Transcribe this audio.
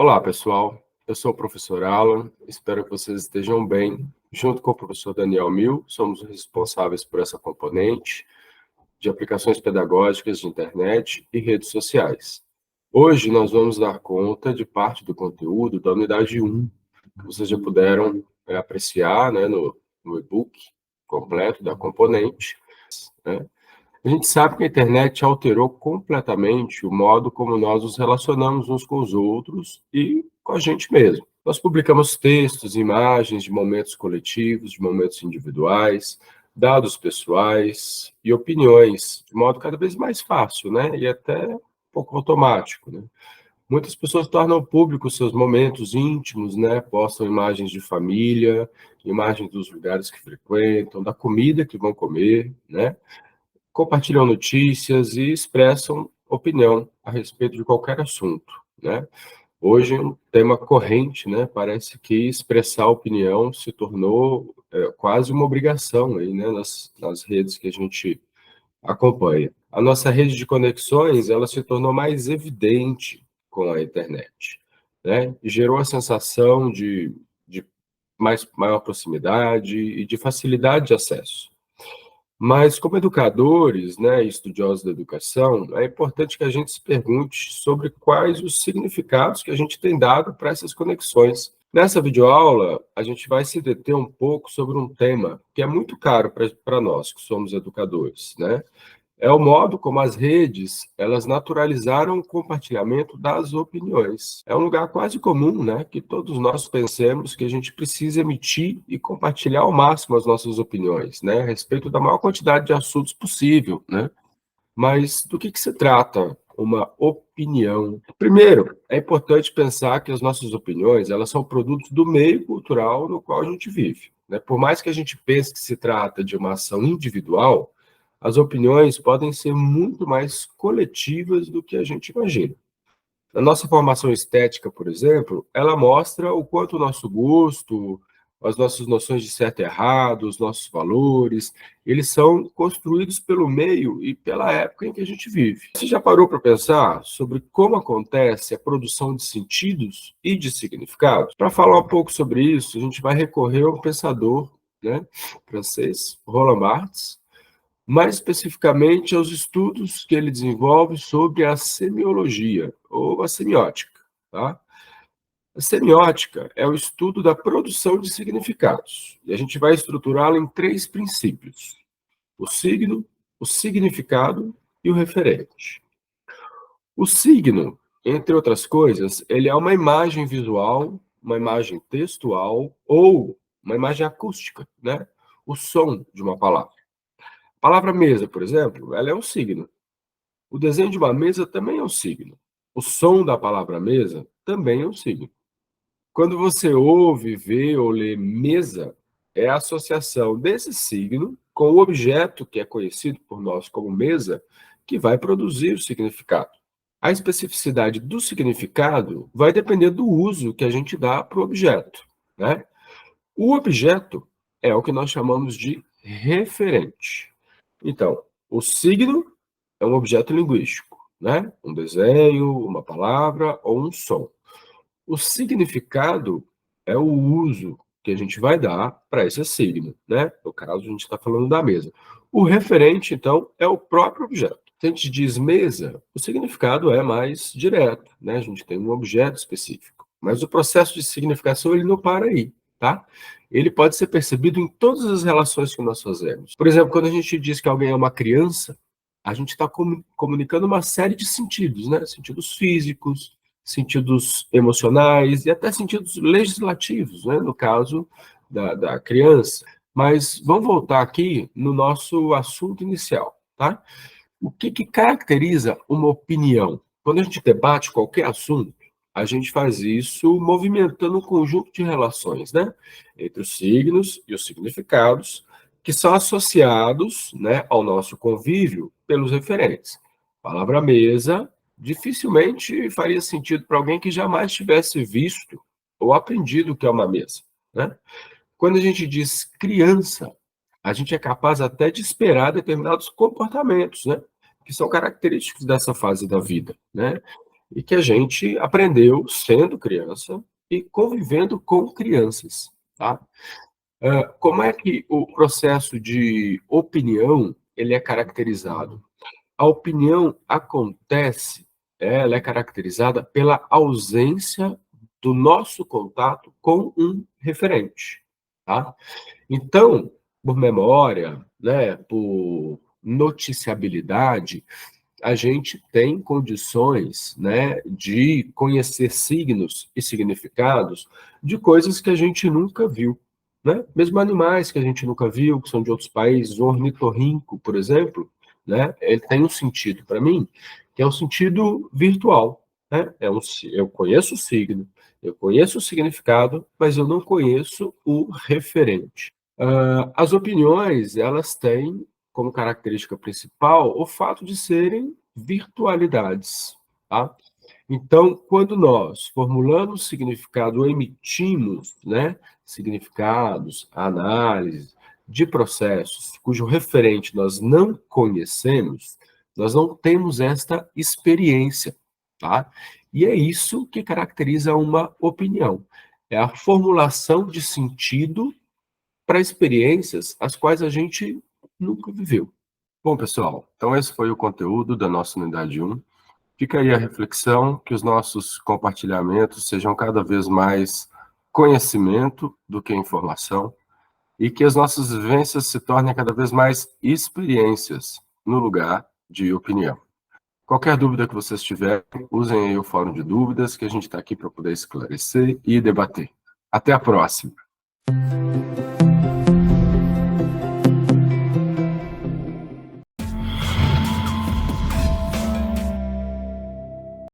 Olá, pessoal. Eu sou o professor Alan. Espero que vocês estejam bem. Junto com o professor Daniel Mil, somos os responsáveis por essa componente de aplicações pedagógicas de internet e redes sociais. Hoje nós vamos dar conta de parte do conteúdo da unidade 1, que vocês já puderam apreciar, né, no e-book completo da componente, né? A gente sabe que a internet alterou completamente o modo como nós nos relacionamos uns com os outros e com a gente mesmo. Nós publicamos textos, imagens de momentos coletivos, de momentos individuais, dados pessoais e opiniões, de modo cada vez mais fácil, né? E até um pouco automático, né? Muitas pessoas tornam públicos seus momentos íntimos, né? Postam imagens de família, imagens dos lugares que frequentam, da comida que vão comer, né? Compartilham notícias e expressam opinião a respeito de qualquer assunto, né? Hoje, um tema corrente, né? Parece que expressar opinião se tornou quase uma obrigação aí, né? Nas redes que a gente acompanha. A nossa rede de conexões, ela se tornou mais evidente com a internet, né? E gerou a sensação de maior proximidade e de facilidade de acesso. Mas, como educadores, né, estudiosos da educação, é importante que a gente se pergunte sobre quais os significados que a gente tem dado para essas conexões. Nessa videoaula, a gente vai se deter um pouco sobre um tema que é muito caro para nós, que somos educadores, né? É o modo como as redes, elas naturalizaram o compartilhamento das opiniões. É um lugar quase comum, né, que todos nós pensemos que a gente precisa emitir e compartilhar ao máximo as nossas opiniões, né, a respeito da maior quantidade de assuntos possível, né? Mas do que se trata uma opinião? Primeiro, é importante pensar que as nossas opiniões, elas são produtos do meio cultural no qual a gente vive, né? Por mais que a gente pense que se trata de uma ação individual, as opiniões podem ser muito mais coletivas do que a gente imagina. A nossa formação estética, por exemplo, ela mostra o quanto o nosso gosto, as nossas noções de certo e errado, os nossos valores, eles são construídos pelo meio e pela época em que a gente vive. Você já parou para pensar sobre como acontece a produção de sentidos e de significados? Para falar um pouco sobre isso, a gente vai recorrer a um pensador, né, francês, Roland Barthes, mais especificamente aos estudos que ele desenvolve sobre a semiologia, ou a semiótica, tá? A semiótica é o estudo da produção de significados, e a gente vai estruturá-lo em três princípios: o signo, o significado e o referente. O signo, entre outras coisas, ele é uma imagem visual, uma imagem textual ou uma imagem acústica, né? O som de uma palavra. A palavra mesa, por exemplo, ela é um signo. O desenho de uma mesa também é um signo. O som da palavra mesa também é um signo. Quando você ouve, vê ou lê mesa, é a associação desse signo com o objeto que é conhecido por nós como mesa, que vai produzir o significado. A especificidade do significado vai depender do uso que a gente dá para o objeto, né? O objeto é o que nós chamamos de referente. Então, o signo é um objeto linguístico, né? Um desenho, uma palavra ou um som. O significado é o uso que a gente vai dar para esse signo, né? No caso, a gente está falando da mesa. O referente, então, é o próprio objeto. Se a gente diz mesa, o significado é mais direto, né? A gente tem um objeto específico. Mas o processo de significação, ele não para aí, tá? Ele pode ser percebido em todas as relações que nós fazemos. Por exemplo, quando a gente diz que alguém é uma criança, a gente está comunicando uma série de sentidos, né? Sentidos físicos, sentidos emocionais e até sentidos legislativos, né? No caso da criança. Mas vamos voltar aqui no nosso assunto inicial, tá? O que caracteriza uma opinião? Quando a gente debate qualquer assunto, a gente faz isso movimentando um conjunto de relações, né? Entre os signos e os significados, que são associados, né, ao nosso convívio pelos referentes. A palavra mesa dificilmente faria sentido para alguém que jamais tivesse visto ou aprendido o que é uma mesa, né? Quando a gente diz criança, a gente é capaz até de esperar determinados comportamentos, né? Que são característicos dessa fase da vida, né? e que a gente aprendeu sendo criança e convivendo com crianças, tá? Como é que o processo de opinião ele é caracterizado? A opinião acontece, ela é caracterizada pela ausência do nosso contato com um referente, tá? Então, por memória, né, por noticiabilidade, a gente tem condições, né, de conhecer signos e significados de coisas que a gente nunca viu, né? Mesmo animais que a gente nunca viu, que são de outros países, o ornitorrinco, por exemplo, né? Ele tem um sentido para mim, que é um sentido virtual, né? Eu conheço o signo, eu conheço o significado, mas eu não conheço o referente. As opiniões, elas têm como característica principal o fato de serem virtualidades, tá? Então, quando nós formulamos significado ou emitimos, né, significados, análise de processos cujo referente nós não conhecemos, nós não temos esta experiência, tá? E é isso que caracteriza uma opinião. É a formulação de sentido para experiências as quais a gente nunca viveu. Bom, pessoal, então esse foi o conteúdo da nossa unidade 1. Fica aí a reflexão, que os nossos compartilhamentos sejam cada vez mais conhecimento do que informação e que as nossas vivências se tornem cada vez mais experiências no lugar de opinião. Qualquer dúvida que vocês tiverem, usem aí o fórum de dúvidas, que a gente está aqui para poder esclarecer e debater. Até a próxima!